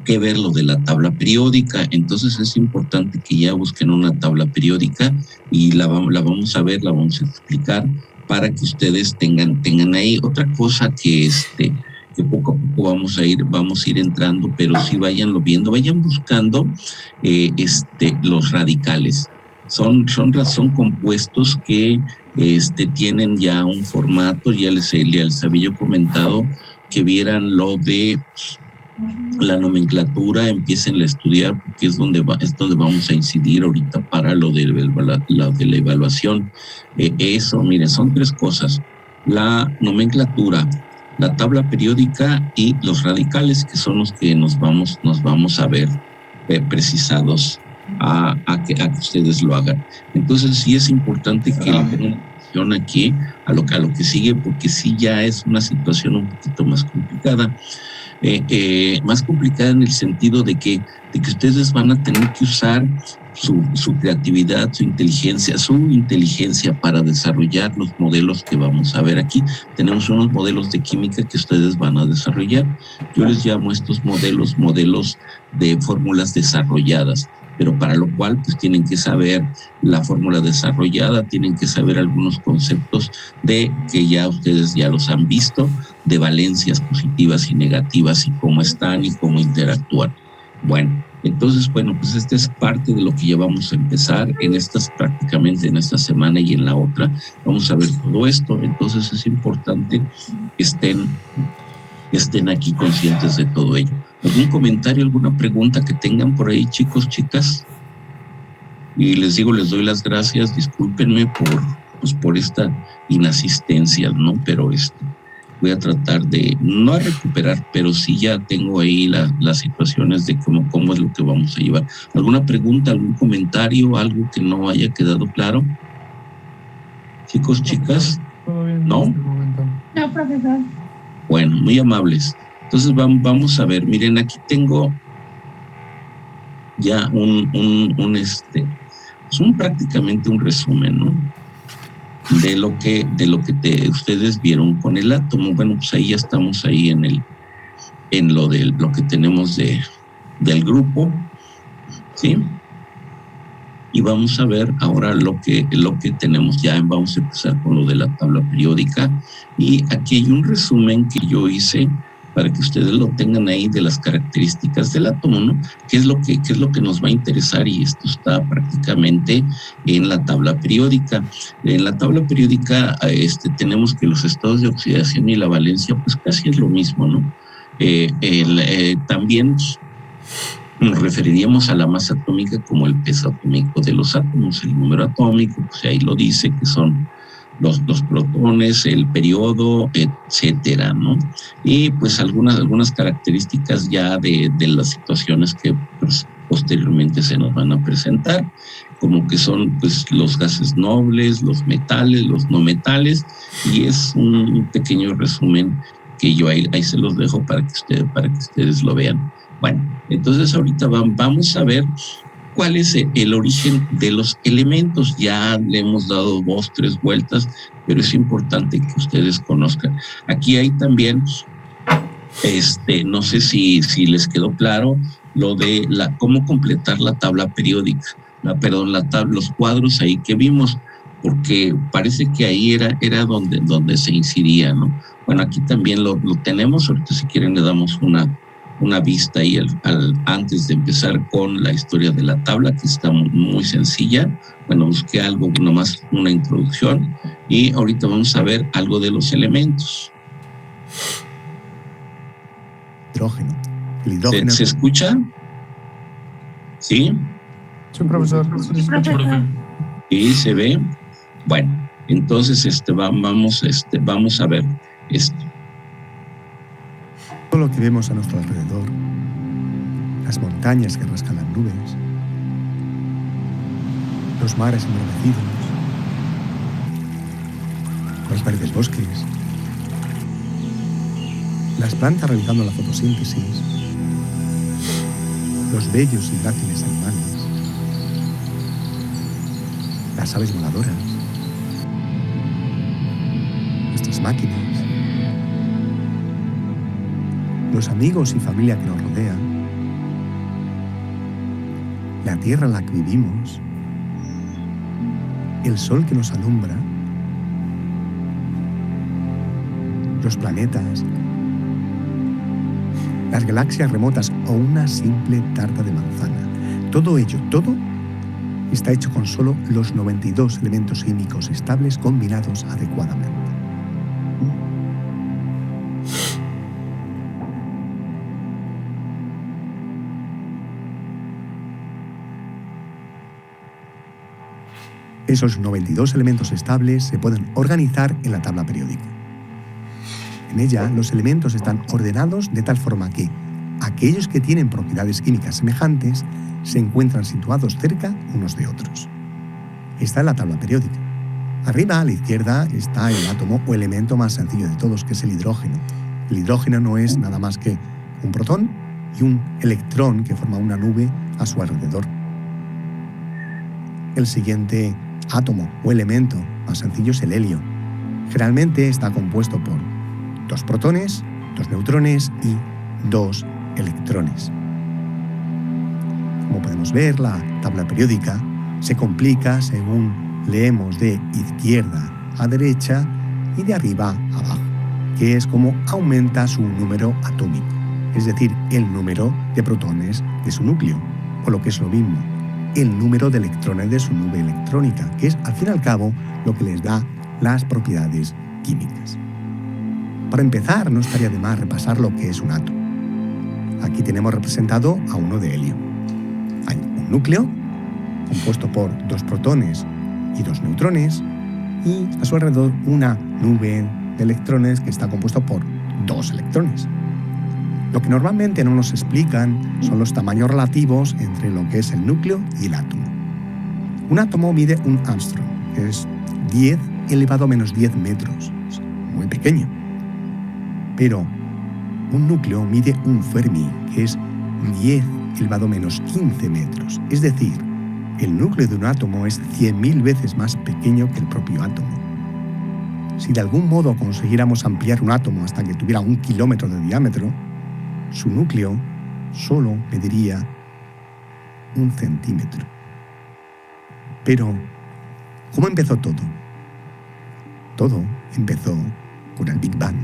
que ver lo de la tabla periódica. Entonces es importante que ya busquen una tabla periódica y la vamos a ver, la vamos a explicar para que ustedes tengan ahí. Otra cosa que poco a poco vamos a ir entrando, pero sí vayanlo viendo, vayan buscando los radicales. Son compuestos que tienen ya un formato. Ya les había yo comentado que vieran lo de la nomenclatura, empiecen a estudiar, porque es donde vamos a incidir ahorita para lo de la evaluación. Eso, miren, son 3 cosas: la nomenclatura, la tabla periódica y los radicales, que son los que nos vamos a ver precisados a que ustedes lo hagan. Entonces sí es importante que le pongan atención aquí a lo que sigue, porque sí ya es una situación un poquito más complicada. Más complicada en el sentido de que ustedes van a tener que usar su creatividad, su inteligencia para desarrollar los modelos que vamos a ver aquí. Tenemos unos modelos de química que ustedes van a desarrollar. Yo les llamo estos modelos de fórmulas desarrolladas, pero para lo cual pues tienen que saber la fórmula desarrollada, tienen que saber algunos conceptos de que ya ustedes ya los han visto, de valencias positivas y negativas y cómo están y cómo interactúan. Bueno, entonces, pues esta es parte de lo que ya vamos a empezar prácticamente en esta semana y en la otra. Vamos a ver todo esto. Entonces es importante que estén aquí conscientes de todo ello. ¿Algún comentario, alguna pregunta que tengan por ahí, chicos, chicas? Y les doy las gracias. Discúlpenme por esta inasistencia, ¿no? Pero voy a tratar de no recuperar, pero sí ya tengo ahí las situaciones de cómo es lo que vamos a llevar. ¿Alguna pregunta, algún comentario, algo que no haya quedado claro? Chicos, chicas, ¿no? No, profesor. Bueno, muy amables. Entonces vamos a ver. Miren, aquí tengo ya prácticamente un resumen, ¿no? De lo que ustedes vieron con el átomo. Bueno, pues ahí ya estamos ahí en lo que tenemos del grupo, ¿sí? Y vamos a ver ahora lo que tenemos ya. Vamos a empezar con lo de la tabla periódica. Y aquí hay un resumen que yo hice para que ustedes lo tengan ahí de las características del átomo, ¿no? ¿Qué es lo que nos va a interesar? Y esto está prácticamente en la tabla periódica. En la tabla periódica tenemos que los estados de oxidación y la valencia, pues casi es lo mismo, ¿no? También nos referiríamos a la masa atómica como el peso atómico de los átomos. El número atómico, pues ahí lo dice, que son los protones, el periodo, etcétera, ¿no? Y pues algunas características ya de las situaciones que pues, posteriormente se nos van a presentar, como que son pues los gases nobles, los metales, los no metales, y es un pequeño resumen que yo ahí se los dejo para que ustedes lo vean. Bueno, entonces ahorita vamos a ver cuál es el origen de los elementos. Ya le hemos dado 2, 3 vueltas, pero es importante que ustedes conozcan. Aquí hay también, no sé si les quedó claro lo de cómo completar la tabla periódica, los cuadros ahí que vimos, porque parece que ahí era donde se incidía, ¿no? Bueno, aquí también lo tenemos. Ahorita si quieren le damos una vista ahí antes de empezar con la historia de la tabla, que está muy sencilla. Bueno, busqué algo, nomás una introducción, y ahorita vamos a ver algo de los elementos. Hidrógeno. El hidrógeno. ¿Se escucha? ¿Sí? Sí, profesor. Sí, profesor. ¿Sí se ve? Bueno, entonces vamos a ver esto. Todo lo que vemos a nuestro alrededor, las montañas que rascan las nubes, los mares embravecidos, los verdes bosques, las plantas realizando la fotosíntesis, los bellos y gráciles animales, las aves voladoras, nuestras máquinas, los amigos y familia que nos rodean, la Tierra en la que vivimos, el Sol que nos alumbra, los planetas, las galaxias remotas o una simple tarta de manzana. Todo ello, todo está hecho con solo los 92 elementos químicos estables combinados adecuadamente. Esos 92 elementos estables se pueden organizar en la tabla periódica. En ella, los elementos están ordenados de tal forma que aquellos que tienen propiedades químicas semejantes se encuentran situados cerca unos de otros. Esta es la tabla periódica. Arriba, a la izquierda, está el átomo o elemento más sencillo de todos, que es el hidrógeno. El hidrógeno no es nada más que un protón y un electrón que forma una nube a su alrededor. El siguiente átomo o elemento más sencillo es el helio. Generalmente está compuesto por 2 protones, 2 neutrones y 2 electrones. Como podemos ver, la tabla periódica se complica según leemos de izquierda a derecha y de arriba a abajo, que es como aumenta su número atómico, es decir, el número de protones de su núcleo, o lo que es lo mismo, el número de electrones de su nube electrónica, que es al fin y al cabo lo que les da las propiedades químicas. Para empezar, no estaría de más repasar lo que es un átomo. Aquí tenemos representado a uno de helio. Hay un núcleo compuesto por 2 protones y 2 neutrones y a su alrededor una nube de electrones que está compuesto por 2 electrones. Lo que normalmente no nos explican son los tamaños relativos entre lo que es el núcleo y el átomo. Un átomo mide un Armstrong, que es 10 elevado a menos 10 metros. Es muy pequeño. Pero un núcleo mide un Fermi, que es 10 elevado a menos 15 metros. Es decir, el núcleo de un átomo es 100.000 veces más pequeño que el propio átomo. Si de algún modo consiguiéramos ampliar un átomo hasta que tuviera 1 kilómetro de diámetro, su núcleo solo mediría 1 centímetro. Pero, ¿cómo empezó todo? Todo empezó con el Big Bang.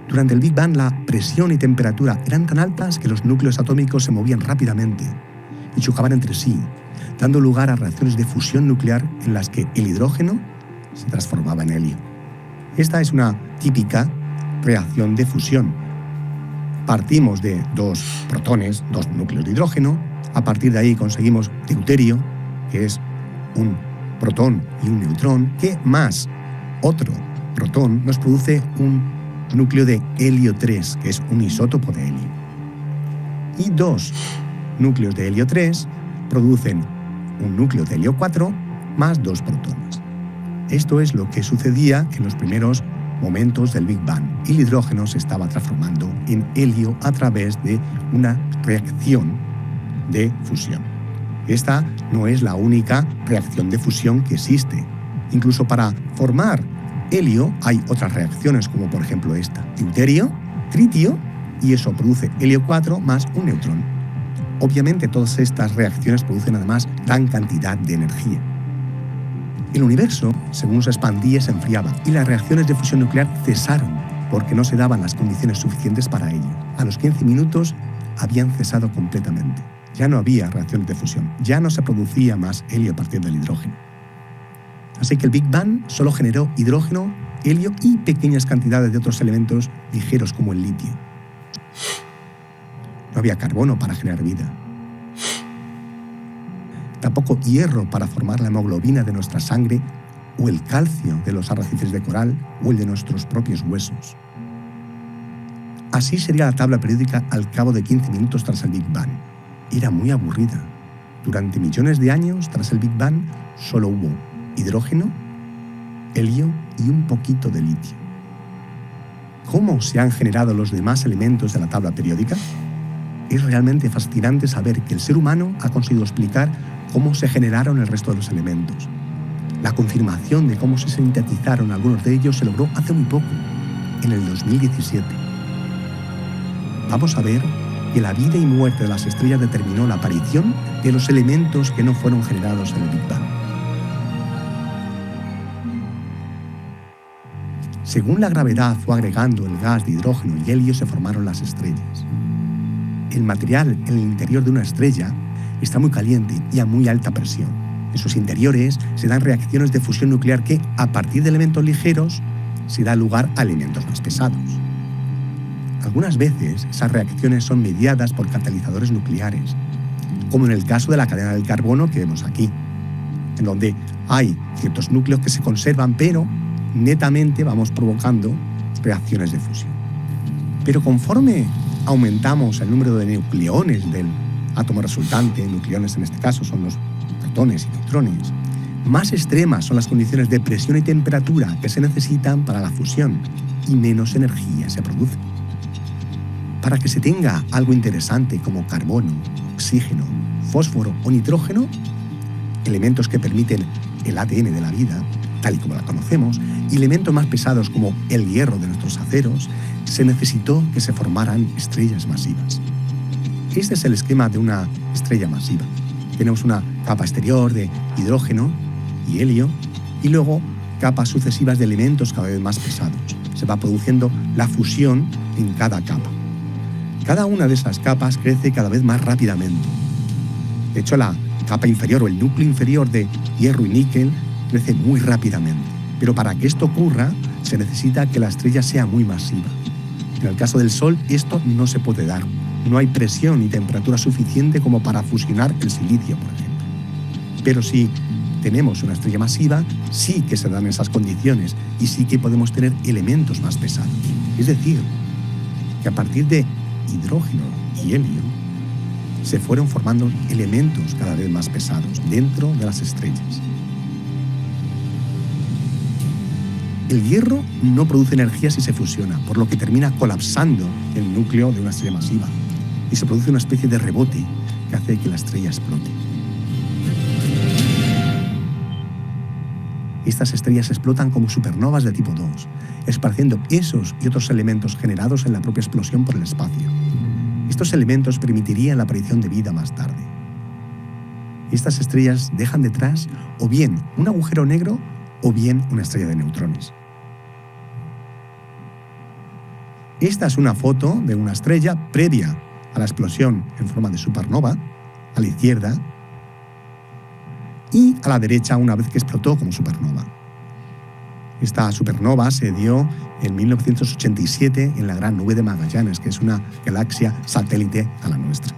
Durante el Big Bang, la presión y temperatura eran tan altas que los núcleos atómicos se movían rápidamente y chocaban entre sí, dando lugar a reacciones de fusión nuclear en las que el hidrógeno se transformaba en helio. Esta es una típica reacción de fusión. Partimos de 2 protones, 2 núcleos de hidrógeno. A partir de ahí conseguimos deuterio, que es un protón y un neutrón, que más otro protón nos produce un núcleo de helio 3, que es un isótopo de helio. Y 2 núcleos de helio 3 producen un núcleo de helio 4 más 2 protones. Esto es lo que sucedía en los primeros momentos del Big Bang. El hidrógeno se estaba transformando en helio a través de una reacción de fusión. Esta no es la única reacción de fusión que existe. Incluso para formar helio hay otras reacciones, como por ejemplo esta: deuterio, tritio, y eso produce helio 4 más un neutrón. Obviamente todas estas reacciones producen además gran cantidad de energía. El universo, según se expandía, se enfriaba y las reacciones de fusión nuclear cesaron porque no se daban las condiciones suficientes para ello. A los 15 minutos habían cesado completamente. Ya no había reacciones de fusión, ya no se producía más helio a partir del hidrógeno. Así que el Big Bang solo generó hidrógeno, helio y pequeñas cantidades de otros elementos ligeros como el litio. No había carbono para generar vida. Tampoco hierro para formar la hemoglobina de nuestra sangre o el calcio de los arrecifes de coral o el de nuestros propios huesos. Así sería la tabla periódica al cabo de 15 minutos tras el Big Bang. Era muy aburrida. Durante millones de años tras el Big Bang solo hubo hidrógeno, helio y un poquito de litio. ¿Cómo se han generado los demás elementos de la tabla periódica? Es realmente fascinante saber que el ser humano ha conseguido explicar cómo se generaron el resto de los elementos. La confirmación de cómo se sintetizaron algunos de ellos se logró hace muy poco, en el 2017. Vamos a ver que la vida y muerte de las estrellas determinó la aparición de los elementos que no fueron generados en el Big Bang. Según la gravedad fue agregando el gas de hidrógeno y helio, se formaron las estrellas. El material en el interior de una estrella está muy caliente y a muy alta presión. En sus interiores se dan reacciones de fusión nuclear que, a partir de elementos ligeros, se da lugar a elementos más pesados. Algunas veces esas reacciones son mediadas por catalizadores nucleares, como en el caso de la cadena del carbono que vemos aquí, en donde hay ciertos núcleos que se conservan, pero netamente vamos provocando reacciones de fusión. Pero conforme aumentamos el número de nucleones del átomo resultante, nucleones en este caso son los protones y neutrones, más extremas son las condiciones de presión y temperatura que se necesitan para la fusión y menos energía se produce. Para que se tenga algo interesante como carbono, oxígeno, fósforo o nitrógeno, elementos que permiten el ADN de la vida, tal y como la conocemos, y elementos más pesados como el hierro de nuestros aceros, se necesitó que se formaran estrellas masivas. Este es el esquema de una estrella masiva. Tenemos una capa exterior de hidrógeno y helio y luego capas sucesivas de elementos cada vez más pesados. Se va produciendo la fusión en cada capa. Cada una de esas capas crece cada vez más rápidamente. De hecho, la capa inferior o el núcleo inferior de hierro y níquel crece muy rápidamente. Pero para que esto ocurra, se necesita que la estrella sea muy masiva. En el caso del Sol, esto no se puede dar. No hay presión ni temperatura suficiente como para fusionar el silicio, por ejemplo. Pero si tenemos una estrella masiva, sí que se dan esas condiciones y sí que podemos tener elementos más pesados. Es decir, que a partir de hidrógeno y helio se fueron formando elementos cada vez más pesados dentro de las estrellas. El hierro no produce energía si se fusiona, por lo que termina colapsando el núcleo de una estrella masiva y se produce una especie de rebote que hace que la estrella explote. Estas estrellas explotan como supernovas de tipo 2, esparciendo esos y otros elementos generados en la propia explosión por el espacio. Estos elementos permitirían la aparición de vida más tarde. Estas estrellas dejan detrás o bien un agujero negro o bien una estrella de neutrones. Esta es una foto de una estrella previa a la explosión en forma de supernova, a la izquierda, y a la derecha una vez que explotó como supernova. Esta supernova se dio en 1987 en la Gran Nube de Magallanes, que es una galaxia satélite a la nuestra.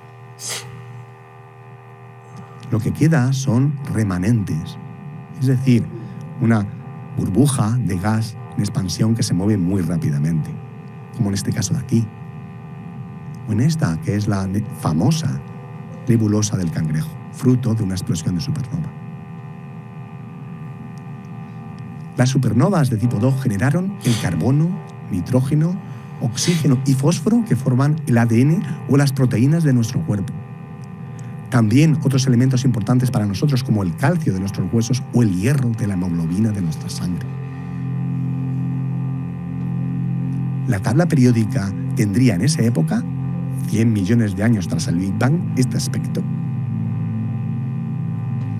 Lo que queda son remanentes, es decir, una burbuja de gas en expansión que se mueve muy rápidamente, como en este caso de aquí, o en esta, que es la famosa nebulosa del Cangrejo, fruto de una explosión de supernova. Las supernovas de tipo 2 generaron el carbono, nitrógeno, oxígeno y fósforo que forman el ADN o las proteínas de nuestro cuerpo. También otros elementos importantes para nosotros como el calcio de nuestros huesos o el hierro de la hemoglobina de nuestra sangre. La tabla periódica tendría en esa época, 100 millones de años tras el Big Bang, este aspecto.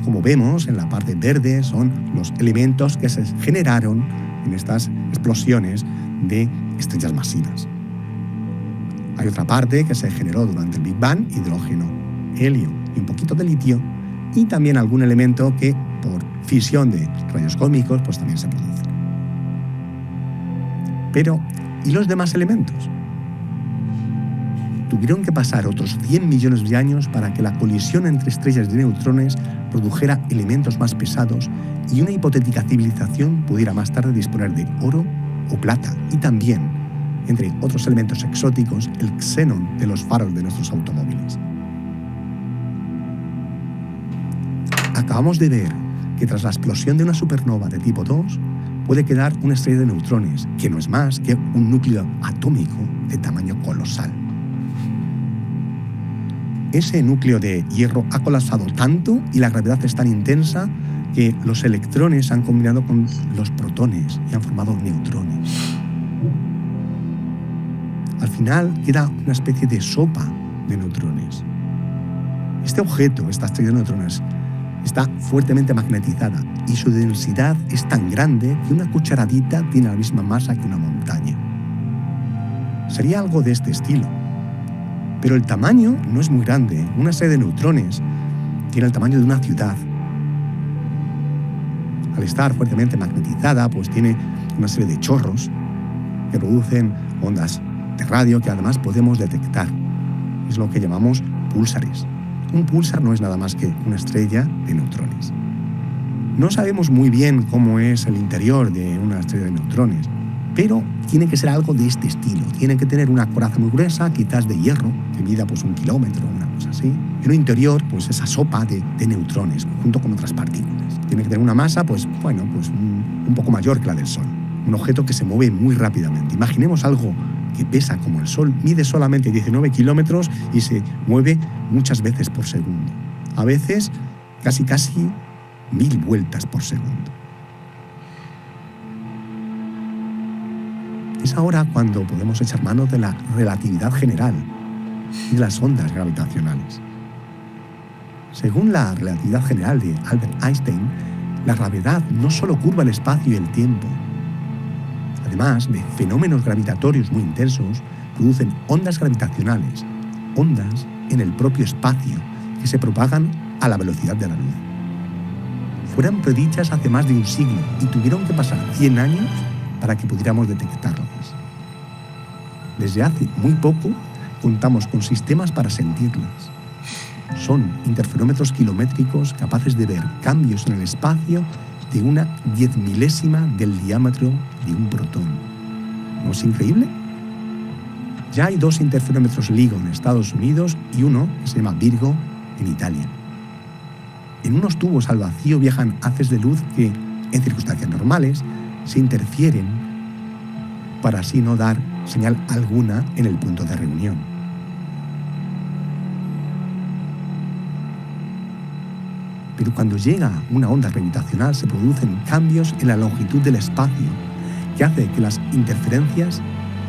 Como vemos, en la parte verde son los elementos que se generaron en estas explosiones de estrellas masivas. Hay otra parte que se generó durante el Big Bang, hidrógeno, helio y un poquito de litio, y también algún elemento que, por fisión de rayos cósmicos, pues también se produce. Pero, ¿y los demás elementos? Tuvieron que pasar otros 100 millones de años para que la colisión entre estrellas de neutrones produjera elementos más pesados y una hipotética civilización pudiera más tarde disponer de oro o plata y también, entre otros elementos exóticos, el xenón de los faros de nuestros automóviles. Acabamos de ver que tras la explosión de una supernova de tipo 2 puede quedar una estrella de neutrones, que no es más que un núcleo atómico de tamaño colosal. Ese núcleo de hierro ha colapsado tanto y la gravedad es tan intensa que los electrones han combinado con los protones y han formado neutrones. Al final queda una especie de sopa de neutrones. Este objeto, esta estrella de neutrones, está fuertemente magnetizada y su densidad es tan grande que una cucharadita tiene la misma masa que una montaña. Sería algo de este estilo. Pero el tamaño no es muy grande. Una estrella de neutrones tiene el tamaño de una ciudad. Al estar fuertemente magnetizada, pues tiene una serie de chorros que producen ondas de radio que además podemos detectar. Es lo que llamamos púlsares. Un púlsar no es nada más que una estrella de neutrones. No sabemos muy bien cómo es el interior de una estrella de neutrones, pero tiene que ser algo de este estilo. Tiene que tener una coraza muy gruesa, quizás de hierro, que mida pues 1 kilómetro, una cosa así. En el interior, pues esa sopa de neutrones, junto con otras partículas. Tiene que tener una masa, pues un poco mayor que la del Sol. Un objeto que se mueve muy rápidamente. Imaginemos algo que pesa como el Sol, mide solamente 19 kilómetros y se mueve muchas veces por segundo. A veces casi 1000 vueltas por segundo. Es ahora cuando podemos echar mano de la relatividad general y de las ondas gravitacionales. Según la relatividad general de Albert Einstein, la gravedad no solo curva el espacio y el tiempo. Además de fenómenos gravitatorios muy intensos, producen ondas gravitacionales, ondas en el propio espacio que se propagan a la velocidad de la luz. Fueron predichas hace más de un siglo y tuvieron que pasar 100 años para que pudiéramos detectarlas. Desde hace muy poco contamos con sistemas para sentirlas. Son interferómetros kilométricos capaces de ver cambios en el espacio de una 10.000ª del diámetro de un protón. ¿No es increíble? Ya hay 2 interferómetros LIGO en Estados Unidos y uno que se llama Virgo en Italia. En unos tubos al vacío viajan haces de luz que, en circunstancias normales, se interfieren para así no dar señal alguna en el punto de reunión. Pero cuando llega una onda gravitacional se producen cambios en la longitud del espacio que hace que las interferencias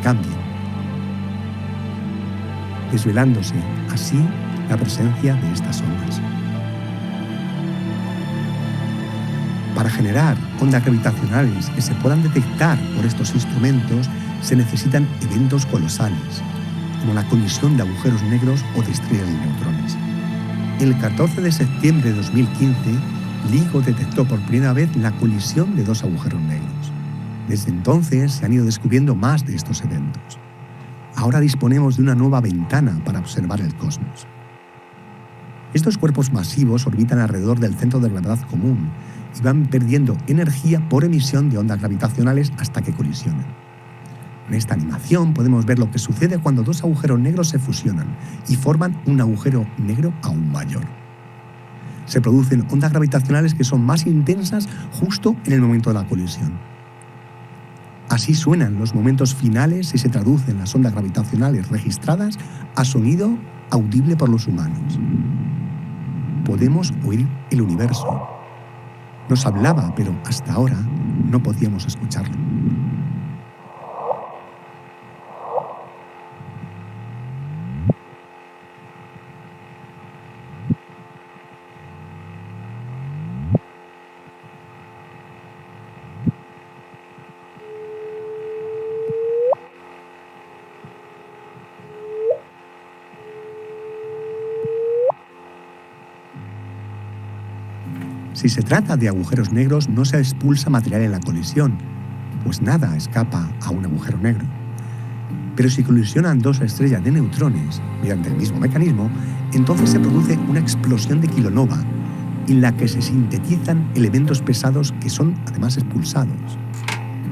cambien, desvelándose así la presencia de estas ondas. Para generar ondas gravitacionales que se puedan detectar por estos instrumentos se necesitan eventos colosales, como la colisión de agujeros negros o de estrellas de neutrones. El 14 de septiembre de 2015, LIGO detectó por primera vez la colisión de 2 agujeros negros. Desde entonces se han ido descubriendo más de estos eventos. Ahora disponemos de una nueva ventana para observar el cosmos. Estos cuerpos masivos orbitan alrededor del centro de gravedad común y van perdiendo energía por emisión de ondas gravitacionales hasta que colisionan. En esta animación podemos ver lo que sucede cuando 2 agujeros negros se fusionan y forman un agujero negro aún mayor. Se producen ondas gravitacionales que son más intensas justo en el momento de la colisión. Así suenan los momentos finales y se traducen las ondas gravitacionales registradas a sonido audible por los humanos. Podemos oír el universo. Nos hablaba, pero hasta ahora no podíamos escucharlo. Si se trata de agujeros negros, no se expulsa material en la colisión, pues nada escapa a un agujero negro. Pero si colisionan 2 estrellas de neutrones mediante el mismo mecanismo, entonces se produce una explosión de kilonova, en la que se sintetizan elementos pesados que son además expulsados.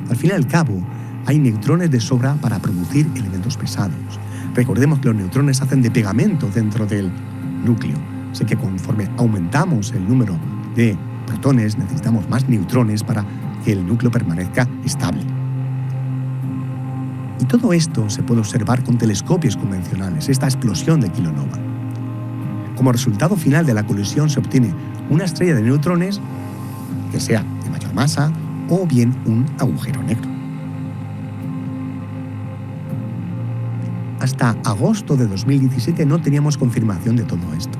Al fin y al cabo, hay neutrones de sobra para producir elementos pesados. Recordemos que los neutrones hacen de pegamento dentro del núcleo, así que conforme aumentamos el número de protones, necesitamos más neutrones para que el núcleo permanezca estable. Y todo esto se puede observar con telescopios convencionales, esta explosión de kilonova. Como resultado final de la colisión se obtiene una estrella de neutrones que sea de mayor masa o bien un agujero negro. hasta agosto de 2017 no teníamos confirmación de todo esto.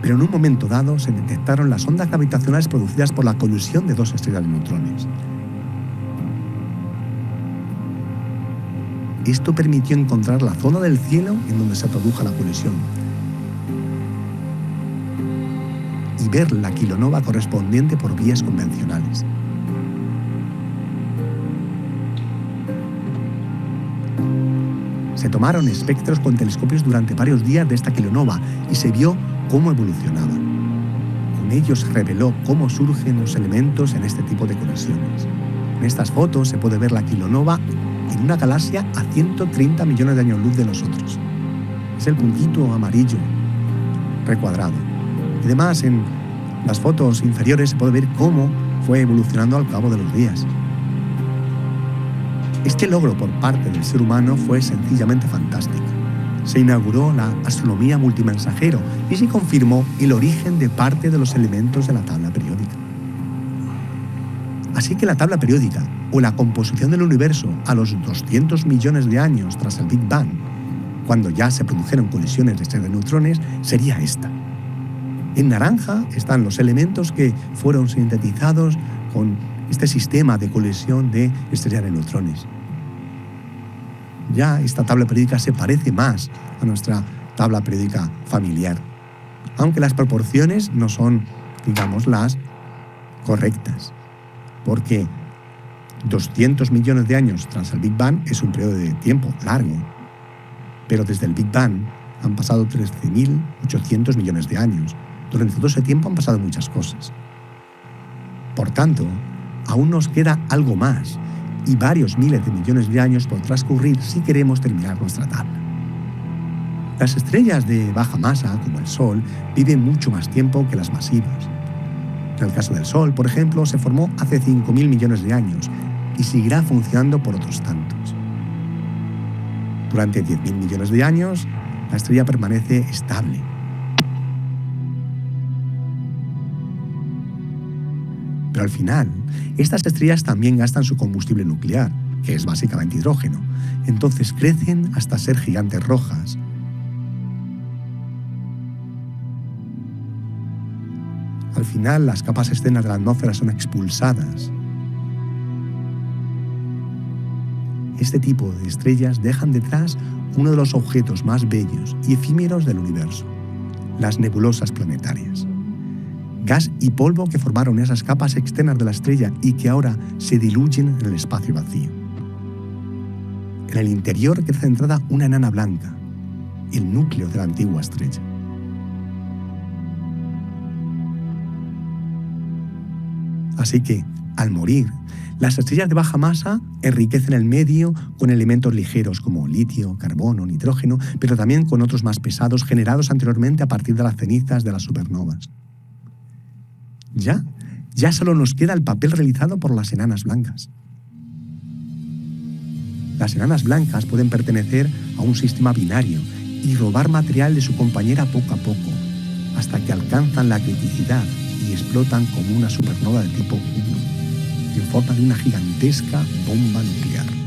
Pero en un momento dado se detectaron las ondas gravitacionales producidas por la colusión de dos estrellas de neutrones. Esto permitió encontrar la zona del cielo en donde se produjo la colisión y ver la kilonova correspondiente por vías convencionales. Se tomaron espectros con telescopios durante varios días de esta kilonova y se vio cómo evolucionaba. Con ellos se reveló cómo surgen los elementos en este tipo de colisiones. En estas fotos se puede ver la kilonova en una galaxia a 130 millones de años luz de nosotros. Es el puntito amarillo recuadrado. Y además en las fotos inferiores se puede ver cómo fue evolucionando al cabo de los días. Este logro por parte del ser humano fue sencillamente fantástico. Se inauguró la astronomía multimensajero y se confirmó el origen de parte de los elementos de la tabla periódica. Así que la tabla periódica, o la composición del universo a los 200 millones de años tras el Big Bang, cuando ya se produjeron colisiones de estrellas de neutrones, sería esta. En naranja están los elementos que fueron sintetizados con este sistema de colisión de estrellas de neutrones. Ya esta tabla periódica se parece más a nuestra tabla periódica familiar, aunque las proporciones no son, digamos, las correctas, porque 200 millones de años tras el Big Bang es un periodo de tiempo largo, pero desde el Big Bang han pasado 13.800 millones de años. Durante todo ese tiempo han pasado muchas cosas. Por tanto, aún nos queda algo más y varios miles de millones de años por transcurrir si queremos terminar nuestra tabla. Las estrellas de baja masa, como el Sol, viven mucho más tiempo que las masivas. En el caso del Sol, por ejemplo, se formó hace 5.000 millones de años y seguirá funcionando por otros tantos. Durante 10.000 millones de años, la estrella permanece estable. Pero al final, estas estrellas también gastan su combustible nuclear, que es básicamente hidrógeno. Entonces crecen hasta ser gigantes rojas. Al final, las capas externas de la atmósfera son expulsadas. Este tipo de estrellas dejan detrás uno de los objetos más bellos y efímeros del universo, las nebulosas planetarias. Gas y polvo que formaron esas capas externas de la estrella y que ahora se diluyen en el espacio vacío. En el interior queda centrada una enana blanca, el núcleo de la antigua estrella. Así que, al morir, las estrellas de baja masa enriquecen el medio con elementos ligeros como litio, carbono, nitrógeno, pero también con otros más pesados generados anteriormente a partir de las cenizas de las supernovas. Ya solo nos queda el papel realizado por las enanas blancas. Las enanas blancas pueden pertenecer a un sistema binario y robar material de su compañera poco a poco, hasta que alcanzan la criticidad y explotan como una supernova de tipo 1, en forma de una gigantesca bomba nuclear.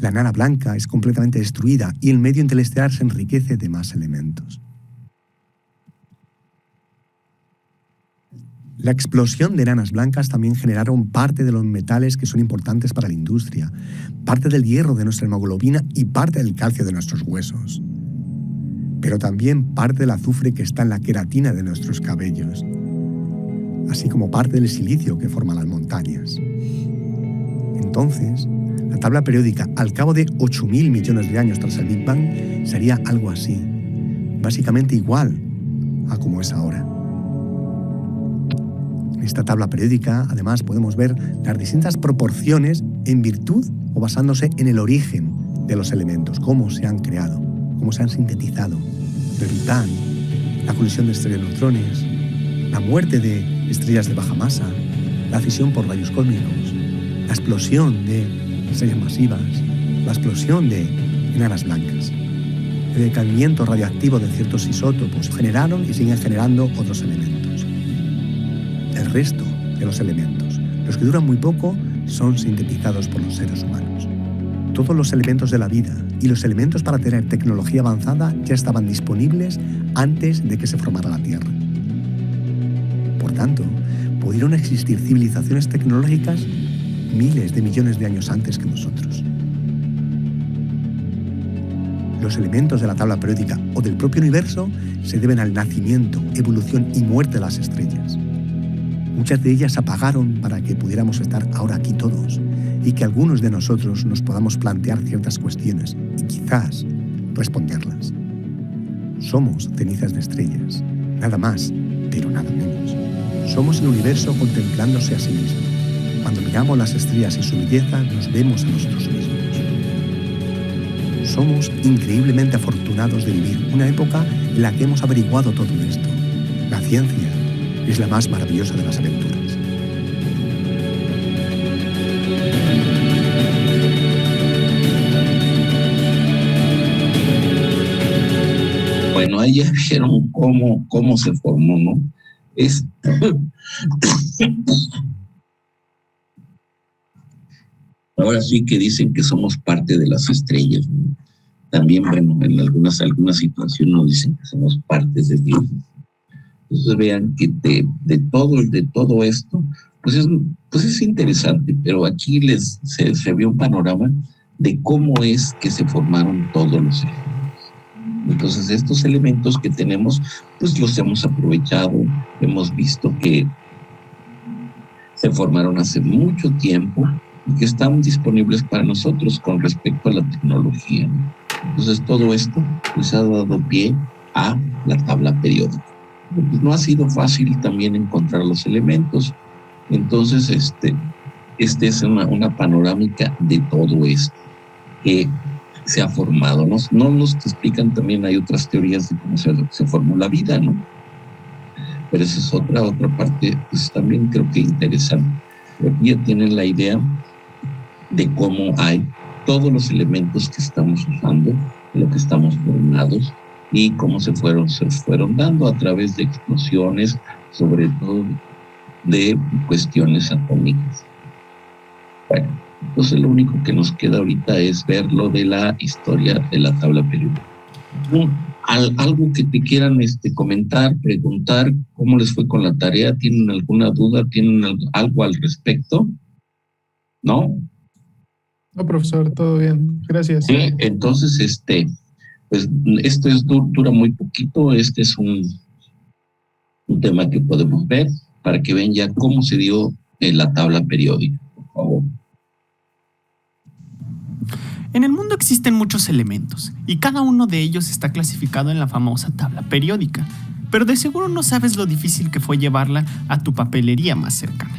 La enana blanca es completamente destruida y el medio interestelar se enriquece de más elementos. La explosión de enanas blancas también generaron parte de los metales que son importantes para la industria, parte del hierro de nuestra hemoglobina y parte del calcio de nuestros huesos. Pero también parte del azufre que está en la queratina de nuestros cabellos, así como parte del silicio que forma las montañas. Entonces, la tabla periódica, al cabo de 8.000 millones de años tras el Big Bang, sería algo así, básicamente igual a como es ahora. En esta tabla periódica, además, podemos ver las distintas proporciones en virtud o basándose en el origen de los elementos, cómo se han creado, cómo se han sintetizado. El Big Bang, la colisión de estrellas de neutrones, la muerte de estrellas de baja masa, la fisión por rayos cósmicos, la explosión de estrellas masivas, la explosión de enanas blancas. El decaimiento radioactivo de ciertos isótopos generaron y siguen generando otros elementos. El resto de los elementos, los que duran muy poco, son sintetizados por los seres humanos. Todos los elementos de la vida y los elementos para tener tecnología avanzada ya estaban disponibles antes de que se formara la Tierra. Por tanto, pudieron existir civilizaciones tecnológicas miles de millones de años antes que nosotros. Los elementos de la tabla periódica o del propio universo se deben al nacimiento, evolución y muerte de las estrellas. Muchas de ellas se apagaron para que pudiéramos estar ahora aquí todos y que algunos de nosotros nos podamos plantear ciertas cuestiones y quizás responderlas. Somos cenizas de estrellas, nada más, pero nada menos. Somos el universo contemplándose a sí mismo. Cuando miramos las estrellas y su belleza, nos vemos a nosotros mismos. Somos increíblemente afortunados de vivir una época en la que hemos averiguado todo esto. La ciencia es la más maravillosa de las aventuras. Bueno, ahí ya vieron cómo se formó, ¿no? Ahora sí que dicen que somos parte de las estrellas, ¿no? También, bueno, en algunas situaciones nos dicen que somos partes de Dios. Entonces vean que de todo esto, pues es interesante, pero aquí se vio un panorama de cómo es que se formaron todos los elementos. Entonces estos elementos que tenemos, pues los hemos aprovechado, hemos visto que se formaron hace mucho tiempo y que están disponibles para nosotros con respecto a la tecnología, ¿no? Entonces todo esto pues ha dado pie a la tabla periódica. Pues no ha sido fácil también encontrar los elementos. Entonces este es una panorámica de todo esto que se ha formado. No nos explican también, hay otras teorías de cómo se formó la vida, ¿no? Pero esa es otra parte, pues también creo que interesante. Pero aquí ya tienen la idea de cómo hay todos los elementos que estamos usando, de lo que estamos formados y cómo se fueron dando a través de explosiones, sobre todo de cuestiones atómicas. Bueno, entonces lo único que nos queda ahorita es ver lo de la historia de la tabla periódica. Algo que te quieran comentar, preguntar, ¿cómo les fue con la tarea? ¿Tienen alguna duda? ¿Tienen algo al respecto? ¿No? No, profesor, todo bien. Gracias. Sí, entonces, pues esto dura muy poquito. Este es un tema que podemos ver para que vean ya cómo se dio la tabla periódica, por favor. En el mundo existen muchos elementos, y cada uno de ellos está clasificado en la famosa tabla periódica, pero de seguro no sabes lo difícil que fue llevarla a tu papelería más cercana.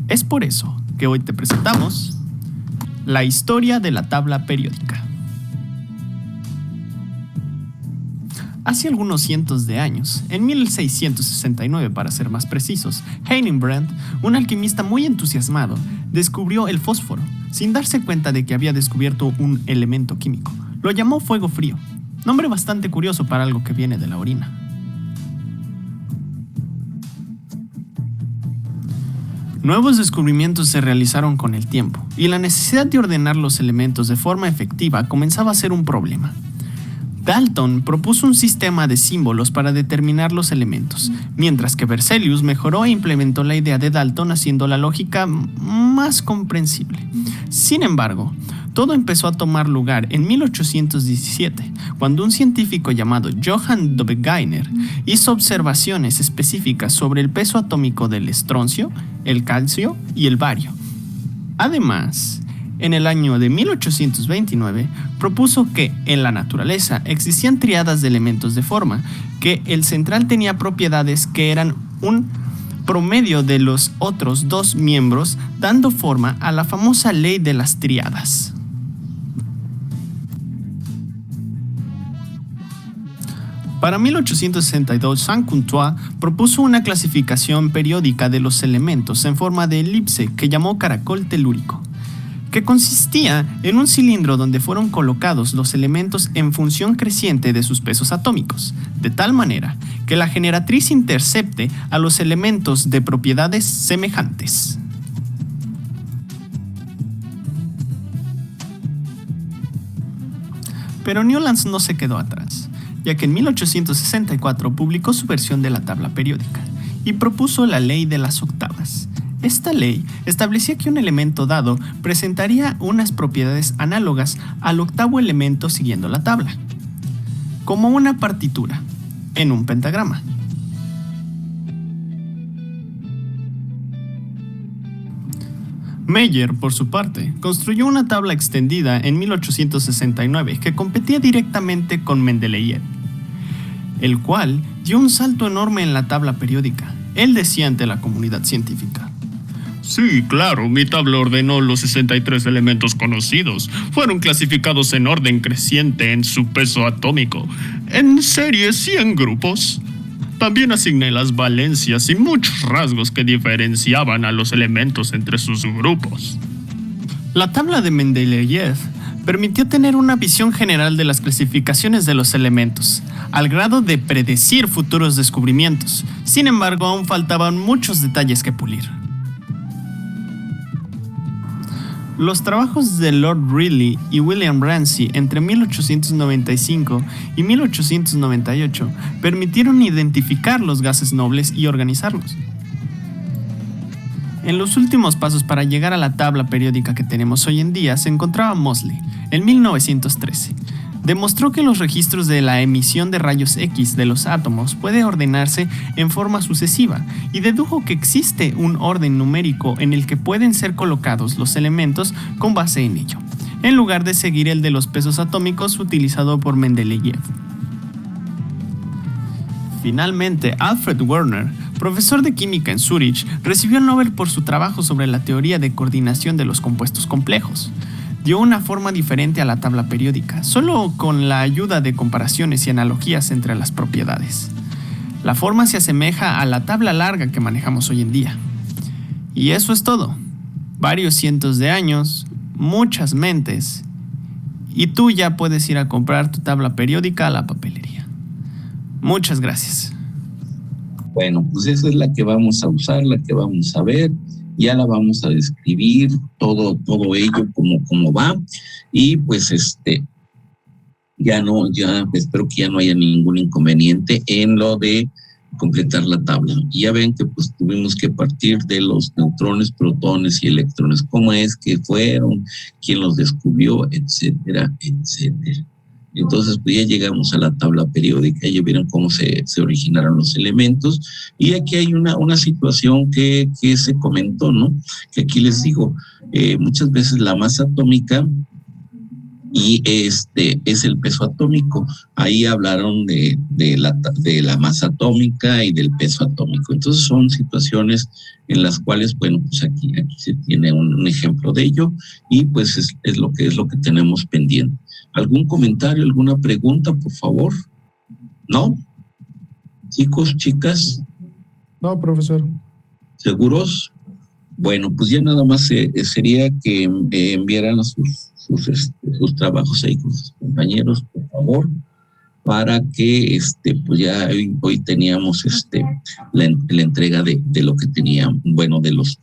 Es por eso que hoy te presentamos la historia de la tabla periódica. Hace algunos cientos de años, en 1669 para ser más precisos, Hildebrand, un alquimista muy entusiasmado, descubrió el fósforo, sin darse cuenta de que había descubierto un elemento químico. Lo llamó fuego frío, nombre bastante curioso para algo que viene de la orina. Nuevos descubrimientos se realizaron con el tiempo, y la necesidad de ordenar los elementos de forma efectiva comenzaba a ser un problema. Dalton propuso un sistema de símbolos para determinar los elementos, mientras que Berzelius mejoró e implementó la idea de Dalton haciendo la lógica más comprensible. Sin embargo, todo empezó a tomar lugar en 1817, cuando un científico llamado Johann Dobbergänger hizo observaciones específicas sobre el peso atómico del estroncio, el calcio y el bario. Además, en el año de 1829, propuso que en la naturaleza existían triadas de elementos de forma, que el central tenía propiedades que eran un promedio de los otros dos miembros, dando forma a la famosa ley de las triadas. Para 1862, Saint-Contois propuso una clasificación periódica de los elementos en forma de elipse que llamó caracol telúrico, que consistía en un cilindro donde fueron colocados los elementos en función creciente de sus pesos atómicos, de tal manera que la generatriz intercepte a los elementos de propiedades semejantes. Pero Newlands no se quedó atrás, ya que en 1864 publicó su versión de la tabla periódica y propuso la ley de las octavas. Esta ley establecía que un elemento dado presentaría unas propiedades análogas al octavo elemento siguiendo la tabla, como una partitura en un pentagrama. Meyer, por su parte, construyó una tabla extendida en 1869 que competía directamente con Mendeleev, el cual dio un salto enorme en la tabla periódica. Él decía ante la comunidad científica: Sí, claro, mi tabla ordenó los 63 elementos conocidos. Fueron clasificados en orden creciente en su peso atómico, en series y en grupos. También asigné las valencias y muchos rasgos que diferenciaban a los elementos entre sus grupos. La tabla de Mendeleev permitió tener una visión general de las clasificaciones de los elementos, al grado de predecir futuros descubrimientos. Sin embargo, aún faltaban muchos detalles que pulir. Los trabajos de Lord Rayleigh y William Ramsay entre 1895 y 1898 permitieron identificar los gases nobles y organizarlos. En los últimos pasos para llegar a la tabla periódica que tenemos hoy en día se encontraba Moseley, en 1913. Demostró que los registros de la emisión de rayos X de los átomos puede ordenarse en forma sucesiva y dedujo que existe un orden numérico en el que pueden ser colocados los elementos con base en ello, en lugar de seguir el de los pesos atómicos utilizado por Mendeleev. Finalmente, Alfred Werner, profesor de química en Zúrich, recibió el Nobel por su trabajo sobre la teoría de coordinación de los compuestos complejos. Dio una forma diferente a la tabla periódica, solo con la ayuda de comparaciones y analogías entre las propiedades. La forma se asemeja a la tabla larga que manejamos hoy en día. Y eso es todo. Varios cientos de años, muchas mentes, y tú ya puedes ir a comprar tu tabla periódica a la papelería. Muchas gracias. Bueno, pues esa es la que vamos a usar, la que vamos a ver. Ya la vamos a describir todo ello como va, y pues ya espero que ya no haya ningún inconveniente en lo de completar la tabla. Y ya ven que pues tuvimos que partir de los neutrones, protones y electrones, cómo es que fueron, quién los descubrió, etcétera, etcétera. Entonces, pues ya llegamos a la tabla periódica, ya vieron cómo se originaron los elementos, y aquí hay una situación que se comentó, ¿no? Que aquí les digo, muchas veces la masa atómica y es el peso atómico. Ahí hablaron de la masa atómica y del peso atómico. Entonces son situaciones en las cuales, bueno, pues aquí se tiene un ejemplo de ello, y pues es lo que tenemos pendiente. ¿Algún comentario, alguna pregunta, por favor? ¿No? Chicos, chicas. No, profesor. ¿Seguros? Bueno, pues ya nada más sería que enviaran sus trabajos ahí con sus compañeros, por favor, para que pues ya hoy teníamos la entrega de lo que teníamos, bueno, de las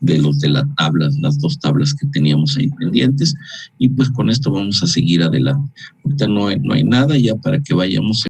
tablas, las dos tablas que teníamos ahí pendientes, y pues con esto vamos a seguir adelante. Ahorita no hay nada ya para que vayamos